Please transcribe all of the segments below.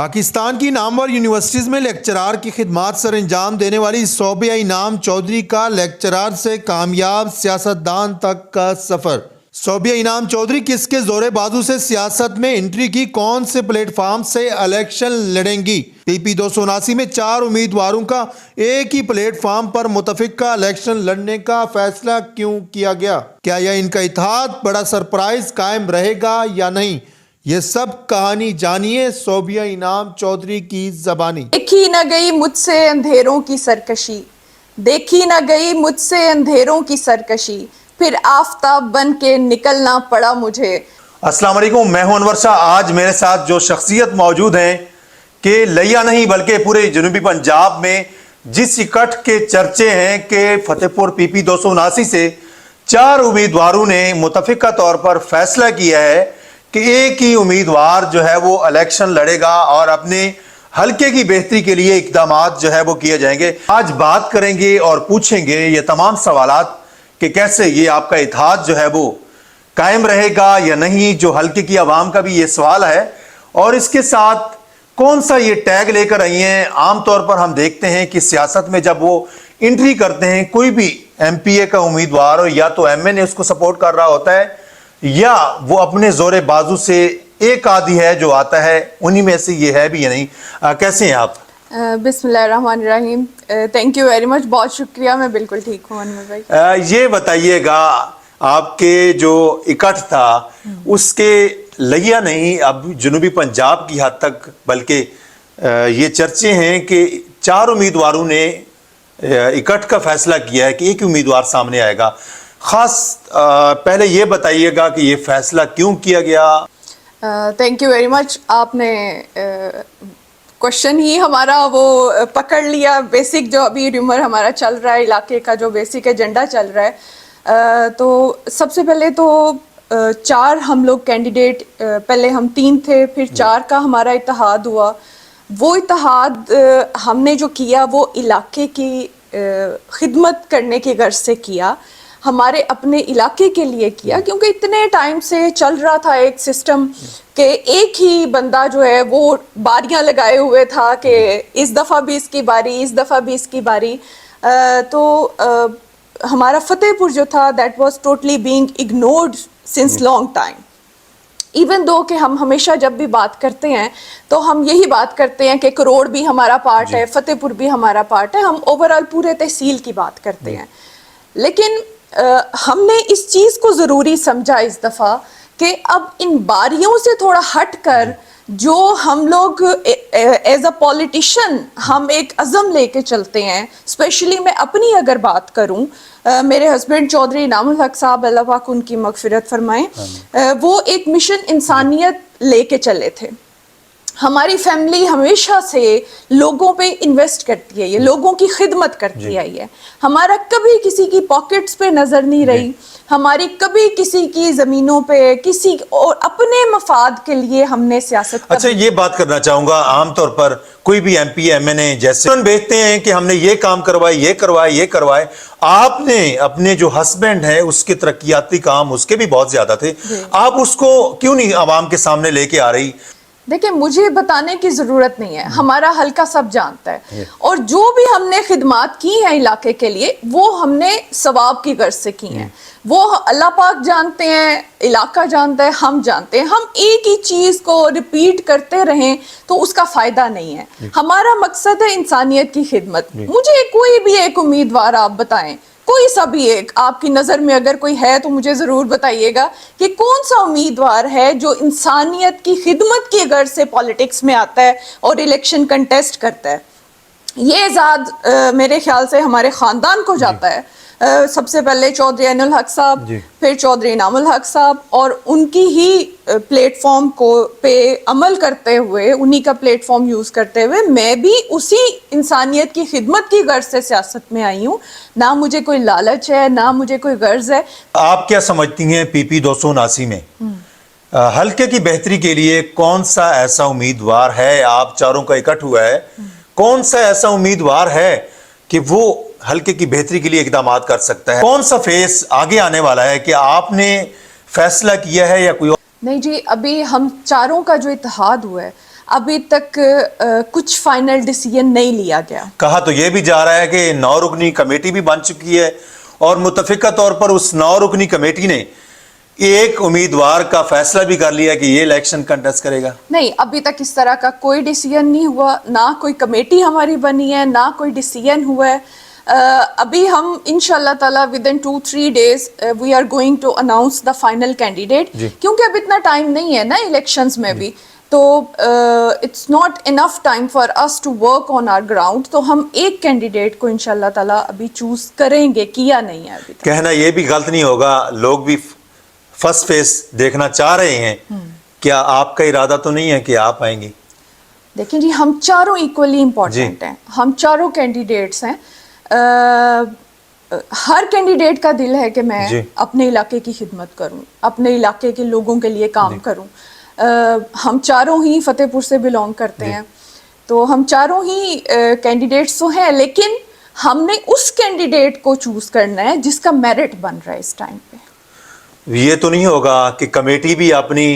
पाकिस्तान की नामवर यूनिवर्सिटीज़ में लेक्चरार की खिदमात सर अंजाम देने वाली सोबिया इनाम चौधरी का लेक्चरार से कामयाब सियासतदान तक का सफ़र। सोबिया इनाम चौधरी किसके जोरे बाजू से सियासत में एंट्री की, कौन से प्लेटफार्म से इलेक्शन लड़ेंगी? PP 279 में 4 उम्मीदवारों का एक ही प्लेटफार्म पर मुतफिका इलेक्शन लड़ने का फैसला क्यों किया गया? क्या यह इनका इत्तेहाद बड़ा सरप्राइज कायम रहेगा या नहीं? ये सब कहानी जानिए सोबिया इनाम चौधरी की ज़बानी। देखी न गई मुझसे अंधेरों की सरकशी, देखी न गई मुझसे अंधेरों की सरकशी, फिर आफताब बन के निकलना पड़ा मुझे। अस्सलाम वालेकुम, मैं हूं अनवर शाह। आज मेरे साथ जो शख्सियत मौजूद हैं कि लिया नहीं बल्कि पूरे जनूबी पंजाब में जिस इकट्ठ के चर्चे हैं कि फतेहपुर PP 279 से 4 उम्मीदवारों ने मुतफिका तौर पर फैसला किया है कि एक ही उम्मीदवार जो है वो इलेक्शन लड़ेगा और अपने हल्के की बेहतरी के लिए इकदामात जो है वो किए जाएंगे। आज बात करेंगे और पूछेंगे ये तमाम सवालात कि कैसे ये आपका इत्तेहाद जो है वो कायम रहेगा या नहीं, जो हल्के की आवाम का भी ये सवाल है। और इसके साथ कौन सा ये टैग लेकर आई हैं। आमतौर पर हम देखते हैं कि सियासत में जब वो एंट्री करते हैं, कोई भी MPA का उम्मीदवार हो या तो MNA उसको सपोर्ट कर रहा होता है या वो अपने जोरे बाजू से एक आदि है जो आता है, उन्हीं में से ये है भी या नहीं। कैसे हैं आप? बिस्मिल्लाहिर्रहमानिर्रहीम, थैंक यू वेरी मच, बहुत शुक्रिया, मैं बिल्कुल ठीक हूँ अनवर भाई। ये बताइएगा आपके जो इकट्ठ था उसके लिया नहीं अब जनूबी पंजाब की हद तक, बल्कि ये चर्चे हैं कि 4 उम्मीदवारों ने इकट्ठ का फैसला किया है कि एक उम्मीदवार सामने आएगा। खास पहले ये बताइएगा कि ये फैसला क्यों किया गया? थैंक यू वेरी मच, आपने क्वेश्चन ही हमारा वो पकड़ लिया। बेसिक जो अभी रूमर हमारा चल रहा है, इलाके का जो बेसिक एजेंडा चल रहा है, तो सबसे पहले तो 4 हम लोग कैंडिडेट, पहले हम 3 थे, फिर 4 का हमारा इत्तेहाद हुआ। वो इत्तेहाद हमने जो किया वो इलाके की खिदमत करने की गर्ज से किया, हमारे अपने इलाके के लिए किया, क्योंकि इतने टाइम से चल रहा था एक सिस्टम कि एक ही बंदा जो है वो बारियां लगाए हुए था कि इस दफ़ा भी इसकी बारी, इस दफ़ा भी इसकी बारी। तो हमारा फतेहपुर जो था that was totally being ignored since long time. Even though कि हम हमेशा जब भी बात करते हैं तो हम यही बात करते हैं कि करोड़ भी हमारा पार्ट है, फतेहपुर भी हमारा पार्ट है, हम ओवरऑल पूरे तहसील की बात करते हैं। लेकिन हमने इस चीज़ को ज़रूरी समझा इस दफ़ा कि अब इन बारियों से थोड़ा हट कर जो हम लोग एज अ पॉलिटिशियन हम एक अज़म लेके चलते हैं। स्पेशली मैं अपनी अगर बात करूं, मेरे हस्बैंड चौधरी इनामुल हक साहब, अल्लाह पाक उनकी मगफिरत फरमाएं, वो एक मिशन इंसानियत लेके चले थे। हमारी फैमिली हमेशा से लोगों पे इन्वेस्ट करती है, ये लोगों की खिदमत करती आई है। हमारा कभी किसी की पॉकेट्स पे नजर नहीं रही, हमारी कभी किसी की जमीनों पे किसी और अपने मफाद के लिए हमने सियासत। अच्छा, ये बात करना चाहूंगा, आमतौर पर कोई भी MP MNA जैसे भेजते हैं कि हमने ये काम करवाए, ये करवाए, ये करवाए। आपने अपने जो हस्बैंड है उसके तरक्याती काम उसके भी बहुत ज्यादा थे, आप उसको क्यों नहीं आवाम के सामने लेके आ रही? देखिए, मुझे बताने की ज़रूरत नहीं है, हमारा हल्का सब जानता है। और जो भी हमने खिदमात की हैं इलाके के लिए वो हमने सवाब की गर्ज से की हैं। वो अल्लाह पाक जानते हैं, इलाका जानता है, हम जानते हैं। हम एक ही चीज़ को रिपीट करते रहें तो उसका फ़ायदा नहीं है। हमारा मकसद है इंसानियत की खिदमत। मुझे कोई भी एक उम्मीदवार आप बताएं, कोई सा भी एक आपकी नज़र में अगर कोई है तो मुझे ज़रूर बताइएगा कि कौन सा उम्मीदवार है जो इंसानियत की खिदमत की गर्ज से पॉलिटिक्स में आता है और इलेक्शन कंटेस्ट करता है। ये एजाज़ मेरे ख्याल से हमारे ख़ानदान को जाता है। सबसे पहले चौधरी इनामुल हक साहब, फिर चौधरी इनामुल हक साहब, और उनकी ही प्लेटफॉर्म को पे अमल करते हुए, उन्हीं का प्लेटफॉर्म यूज़ करते हुए मैं भी उसी इंसानियत की खिदमत की गर्ज से सियासत में आई हूँ। ना मुझे कोई लालच है, ना मुझे कोई गर्ज है। आप क्या समझती हैं PP 279 में हल्के की बेहतरी के लिए कौन सा ऐसा उम्मीदवार है? आप चारों का इकट्ठ हुआ है, कौन सा ऐसा उम्मीदवार है कि वो हल्के की बेहतरी के लिए इकदामात कर सकता है? कौन सा फेस आगे आने वाला है कि आपने फैसला किया है या कोई और? नहीं जी, अभी हम चारों का जो इत्तेहाद हुआ है, अभी तक कुछ फाइनल डिसीजन नहीं लिया गया। कहा तो ये भी जा रहा है कि 9 रुकनी कमेटी भी बन चुकी है और मुतफिका तौर पर उस 9 रुकनी कमेटी ने एक उम्मीदवार का फैसला भी कर लिया कि ये इलेक्शन कंटेस्ट करेगा। नहीं, अभी तक इस तरह का कोई डिसीजन नहीं हुआ, ना कोई कमेटी हमारी बनी है, ना कोई डिसीजन हुआ है। अभी हम इंशाल्लाह ताला within 2-3 days we are going to announce the final candidate, क्योंकि अब इतना टाइम नहीं है ना इलेक्शंस में भी, तो it's not enough time for us to work on our ground. तो हम एक कैंडिडेट को इंशाल्लाह ताला अभी चूज करेंगे, किया नहीं है अभी तक। कहना ये भी गलत नहीं होगा, लोग भी फर्स्ट फेस देखना चाह रहे हैं, क्या आपका इरादा तो नहीं है कि आप आएंगी? देखिए जी, हम चारों इक्वली इम्पोर्टेंट हैं, हम चारों कैंडिडेट्स हैं। हर कैंडिडेट का दिल है कि मैं अपने इलाके की खिदमत करूं, अपने इलाके के लोगों के लिए काम करूं। हम चारों ही फतेहपुर से बिलोंग करते हैं, तो हम चारों ही कैंडिडेट्स तो हैं, लेकिन हमने उस कैंडिडेट को चूज करना है जिसका मेरिट बन रहा है इस टाइम पे। ये तो नहीं होगा कि कमेटी भी अपनी,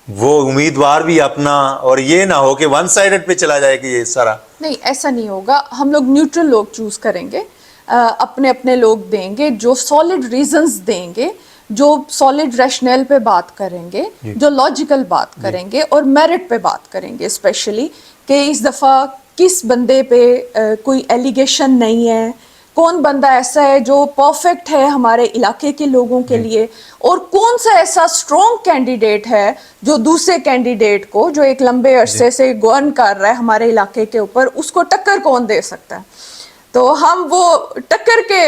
वो उम्मीदवार भी अपना, और ये ना हो कि वन साइडेड पे चला जाए कि ये सारा? नहीं, ऐसा नहीं होगा। हम लोग न्यूट्रल लोग चूज करेंगे, अपने अपने लोग देंगे जो सॉलिड रीजंस देंगे, जो सॉलिड रैशनल पे बात करेंगे, जो लॉजिकल बात करेंगे और मेरिट पे बात करेंगे, स्पेशली कि इस दफ़ा किस बंदे पे कोई एलिगेशन नहीं है, कौन बंदा ऐसा है जो परफेक्ट है हमारे इलाके के लोगों के लिए, और कौन सा ऐसा स्ट्रॉन्ग कैंडिडेट है जो दूसरे कैंडिडेट को, जो एक लंबे अरसे से गवर्न कर रहा है हमारे इलाके के ऊपर, उसको टक्कर कौन दे सकता है। तो हम वो टक्कर के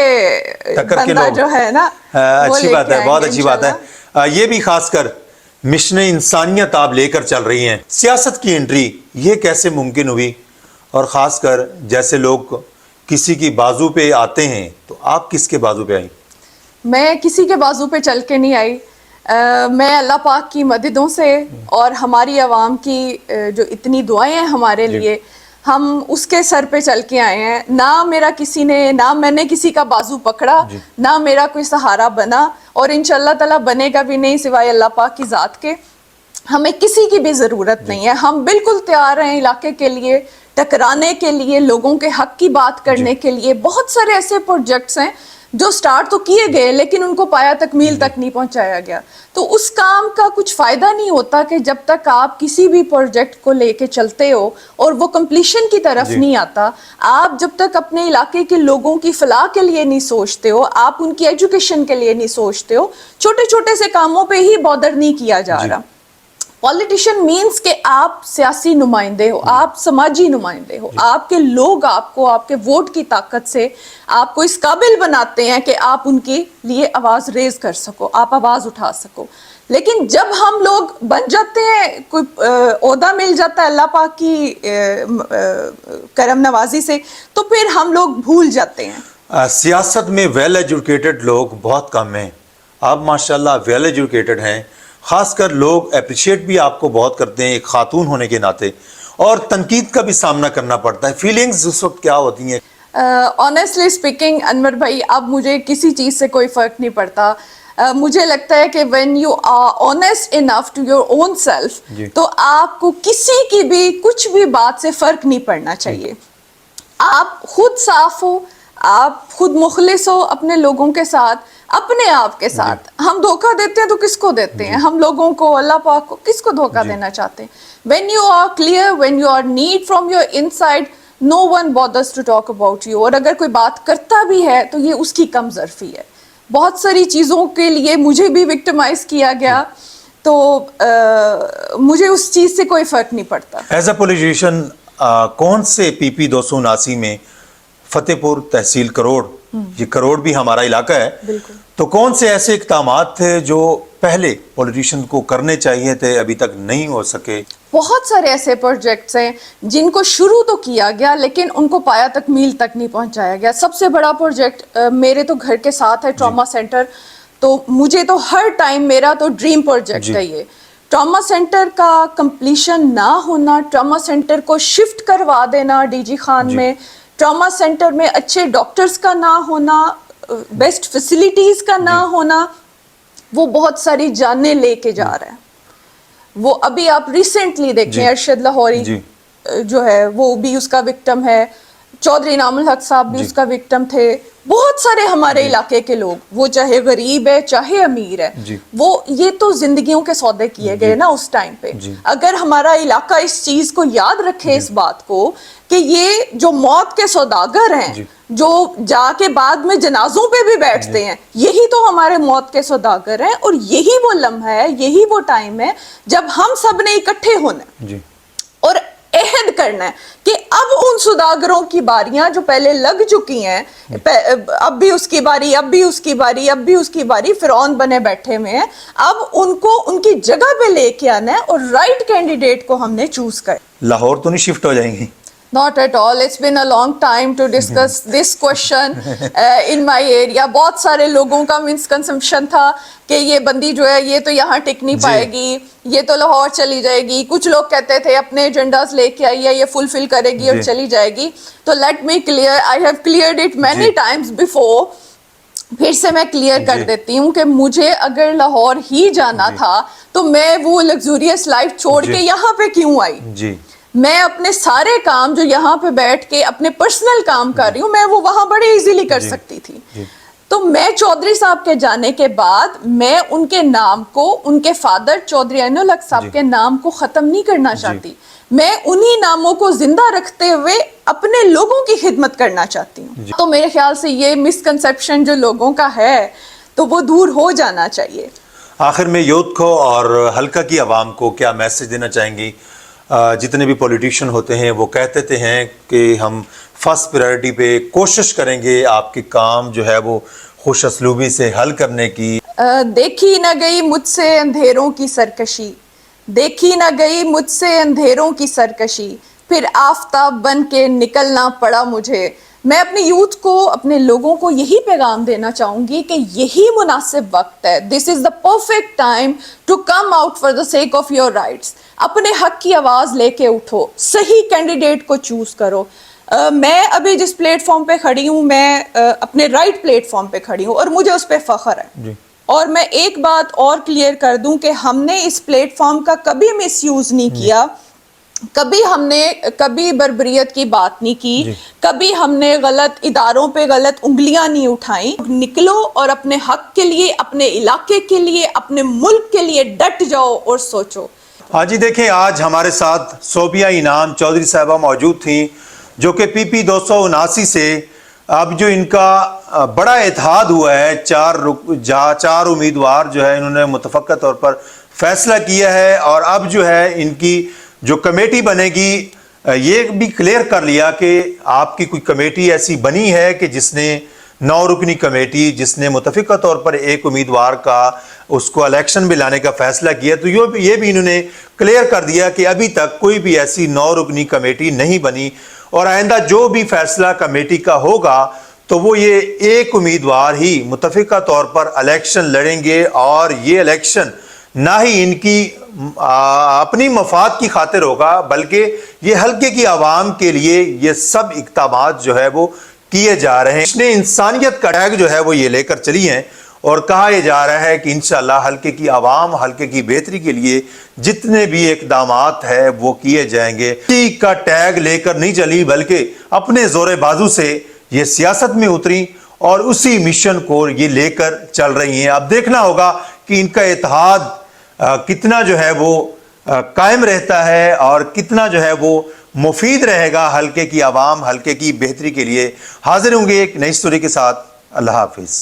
बंदा जो है ना, अच्छी बात है, बहुत अच्छी बात है। ये भी खासकर मिशन इंसानियत आप लेकर चल रही हैं, सियासत की एंट्री ये कैसे मुमकिन हुई? और ख़ासकर जैसे लोग किसी की बाजू पे आते हैं, तो आप किसके बाजू पे आई? मैं किसी के बाजू पे चल के नहीं आई। मैं अल्लाह पाक की मददों से और हमारी आवाम की जो इतनी दुआएं हैं हमारे लिए, हम उसके सर पे चल के आए हैं। ना मेरा किसी ने, ना मैंने किसी का बाजू पकड़ा, ना मेरा कोई सहारा बना, और इंशाल्लाह ताला बनेगा भी नहीं सिवाय अल्लाह पाक की ज़ात के। हमें किसी की भी ज़रूरत नहीं है। हम बिल्कुल तैयार हैं इलाके के लिए टकराने के लिए, लोगों के हक की बात करने के लिए। बहुत सारे ऐसे प्रोजेक्ट्स हैं जो स्टार्ट तो किए गए लेकिन उनको पाया तक मील तक नहीं पहुंचाया गया। तो उस काम का कुछ फ़ायदा नहीं होता कि जब तक आप किसी भी प्रोजेक्ट को लेके चलते हो और वो कंप्लीशन की तरफ नहीं आता, आप जब तक अपने इलाके के लोगों की फलाह के लिए नहीं सोचते हो, आप उनकी एजुकेशन के लिए नहीं सोचते हो, छोटे छोटे से कामों पे ही बॉदर नहीं किया जा रहा। पॉलिटिशियन मीन्स कि आप सियासी नुमाइंदे हो, आप समाजी नुमाइंदे हो, आपके लोग आपको आपके वोट की ताकत से आपको इस काबिल बनाते हैं कि आप उनके लिए आवाज़ रेज कर सको, आप आवाज़ उठा सको। लेकिन जब हम लोग बन जाते हैं, कोई ओहदा मिल जाता है अल्लाह पाक की करम नवाजी से, तो फिर हम लोग भूल जाते हैं। सियासत में वेल एजुकेटेड लोग बहुत कम हैं, आप माशाल्लाह वेल एजुकेटेड हैं, खासकर लोग अप्रिशिएट भी आपको बहुत करते हैं एक खातून होने के नाते, और तनकीद का भी सामना करना पड़ता है। फीलिंग्स उस वक्त क्या होती हैं? ऑनेस्टली स्पीकिंग अनवर भाई, अब मुझे किसी चीज़ से कोई फ़र्क नहीं पड़ता। मुझे लगता है कि when you are honest enough to your own self, तो आपको किसी की भी कुछ भी बात से फ़र्क नहीं पड़ना चाहिए। आप खुद साफ हो, आप खुद मुखलिस हो अपने लोगों के साथ, अपने आप के साथ। हम धोखा देते हैं तो किसको देते हैं? हम लोगों को, अल्लाह पाक को, किसको धोखा देना चाहते हैं? When you are clear, when you are neat from your inside, no one bothers to talk about you. और अगर कोई बात करता भी है तो ये उसकी कमजोरी है। बहुत सारी चीज़ों के लिए मुझे भी विक्टिमाइज किया गया, तो मुझे उस चीज़ से कोई फ़र्क नहीं पड़ता। एज अ पॉलिटिशियन कौन से PP 279 में फतेहपुर तहसील करोड़, ये करोड़ भी हमारा इलाका है, तो कौन से ऐसे इक़दामात थे जो पहले पॉलिटिशियन को करने चाहिए थे, अभी तक नहीं हो सके? बहुत सारे ऐसे प्रोजेक्ट्स हैं जिनको शुरू तो किया गया लेकिन उनको पाया तक मील तक नहीं पहुंचाया गया। सबसे बड़ा प्रोजेक्ट मेरे तो घर के साथ है, ट्रॉमा सेंटर। तो मुझे तो हर टाइम मेरा तो ड्रीम प्रोजेक्ट है ये। ट्रॉमा सेंटर का कंप्लीशन ना होना, ट्रॉमा सेंटर को शिफ्ट करवा देना DG खान में, ट्रॉमा सेंटर में अच्छे डॉक्टर्स का ना होना, बेस्ट फैसिलिटीज़ का ना होना, वो बहुत सारी जानें लेके जा रहा है। وہ ابھی آپ ریسنٹلی دیکھیں ارشد لاہوری جی جو ہے وہ بھی اس کا وکٹم ہے, چودھری انعام الحق صاحب بھی اس کا وکٹم تھے, بہت سارے ہمارے علاقے کے لوگ, وہ چاہے غریب ہے چاہے امیر ہے, وہ یہ تو زندگیوں کے سودے کیے گئے نا اس ٹائم پہ. اگر ہمارا علاقہ اس چیز کو یاد رکھے, اس بات کو کہ یہ جو موت کے سوداگر ہیں, جو جا کے بعد میں جنازوں پہ بھی بیٹھتے ہیں, یہی تو ہمارے موت کے سوداگر ہیں, اور یہی وہ لمحہ ہے, یہی وہ ٹائم ہے جب ہم سب نے اکٹھے ہونا ہے اور عہد کرنا ہے کہ اب ان سوداگروں کی باریاں جو پہلے لگ چکی ہیں, اب بھی اس کی باری, اب بھی اس کی باری, اب بھی اس کی باری, فرعون بنے بیٹھے ہوئے ہیں, اب ان کو ان کی جگہ پہ لے کے آنا ہے اور رائٹ کینڈیڈیٹ کو ہم نے چوز کر. لاہور تو نہیں شفٹ ہو جائیں گی؟ Not at all. It's been a long time to discuss this question in my area. بہت سارے لوگوں کا مسکنسپشن تھا کہ یہ بندی جو ہے یہ تو یہاں ٹک نہیں پائے گی, یہ تو لاہور چلی جائے گی. کچھ لوگ کہتے تھے اپنے ایجنڈاز لے کے آئی ہے, یہ فلفل کرے گی اور چلی جائے گی. تو let me clear, I have cleared it many Times before. پھر سے میں کلیئر کر دیتی ہوں کہ مجھے اگر لاہور ہی جانا تھا تو میں وہ لگزوریس لائف چھوڑ کے یہاں پہ کیوں آئی؟ میں اپنے سارے کام جو یہاں پہ بیٹھ کے اپنے پرسنل کام کر رہی ہوں, میں وہ وہاں بڑے ایزیلی کر سکتی تھی. تو میں چودھری صاحب کے جانے کے بعد میں ان کے نام کو, ان کے فادر چودھری عین الحق صاحب کے نام کو ختم نہیں کرنا چاہتی. میں انہی ناموں کو زندہ رکھتے ہوئے اپنے لوگوں کی خدمت کرنا چاہتی ہوں. تو میرے خیال سے یہ مسکنسپشن جو لوگوں کا ہے تو وہ دور ہو جانا چاہیے. آخر میں یوتھ کو اور حلقہ کی عوام کو کیا میسج دینا چاہیں گی؟ جتنے بھی پولیٹیشین ہوتے ہیں وہ کہتے ہیں کہ ہم فرسٹ پرائرٹی پہ کوشش کریں گے آپ کے کام جو ہے وہ خوش اسلوبی سے حل کرنے کی. دیکھی نہ گئی مجھ سے اندھیروں کی سرکشی, دیکھی نہ گئی مجھ سے اندھیروں کی سرکشی, پھر آفتاب بن کے نکلنا پڑا مجھے. میں اپنے یوتھ کو, اپنے لوگوں کو یہی پیغام دینا چاہوں گی کہ یہی مناسب وقت ہے. This is the perfect time to come out for the sake of your rights. اپنے حق کی آواز لے کے اٹھو, صحیح کینڈیڈیٹ کو چوز کرو. میں ابھی جس پلیٹ فارم پہ کھڑی ہوں, میں اپنے رائٹ پلیٹ فارم پہ کھڑی ہوں اور مجھے اس پہ فخر ہے. اور میں ایک بات اور کلیئر کر دوں کہ ہم نے اس پلیٹ فارم کا کبھی مس یوز نہیں کیا, کبھی ہم نے کبھی بربریت کی بات نہیں کی, کبھی ہم نے غلط اداروں پہ غلط انگلیاں نہیں اٹھائیں. نکلو اور اپنے حق کے لیے, اپنے علاقے کے لیے, اپنے ملک کے لیے ڈٹ جاؤ اور سوچو. ہاں جی, دیکھیں آج ہمارے ساتھ صوبیہ انعام چودھری صاحبہ موجود تھیں جو کہ پی پی 279 سے اب جو ان کا بڑا اتحاد ہوا ہے, چار امیدوار جو ہے انہوں نے متفقہ طور پر فیصلہ کیا ہے, اور اب جو ہے ان کی جو کمیٹی بنے گی یہ بھی کلیئر کر لیا کہ آپ کی کوئی کمیٹی ایسی بنی ہے کہ جس نے 9 رکنی کمیٹی, جس نے متفقہ طور پر ایک امیدوار کا اس کو الیکشن میں لانے کا فیصلہ کیا. تو یہ بھی انہوں نے کلیئر کر دیا کہ ابھی تک کوئی بھی ایسی 9 رکنی کمیٹی نہیں بنی, اور آئندہ جو بھی فیصلہ کمیٹی کا ہوگا تو وہ یہ ایک امیدوار ہی متفقہ طور پر الیکشن لڑیں گے, اور یہ الیکشن نہ ہی ان کی اپنی مفاد کی خاطر ہوگا بلکہ یہ حلقے کی عوام کے لیے یہ سب اقدامات جو ہے وہ کیے جا رہے ہیں. اس نے انسانیت کا ٹیگ جو ہے وہ یہ لے کر چلی ہیں, اور کہا یہ جا رہا ہے کہ انشاءاللہ حلقے کی عوام, حلقے کی بہتری کے لیے جتنے بھی اقدامات ہیں وہ کیے جائیں گے. کسی کا ٹیگ لے کر نہیں چلی بلکہ اپنے زور بازو سے یہ سیاست میں اتری اور اسی مشن کو یہ لے کر چل رہی ہیں. اب دیکھنا ہوگا کہ ان کا اتحاد کتنا جو ہے وہ قائم رہتا ہے اور کتنا جو ہے وہ مفید رہے گا حلقے کی عوام, حلقے کی بہتری کے لیے. حاضر ہوں گے ایک نئی سٹوری کے ساتھ. اللہ حافظ.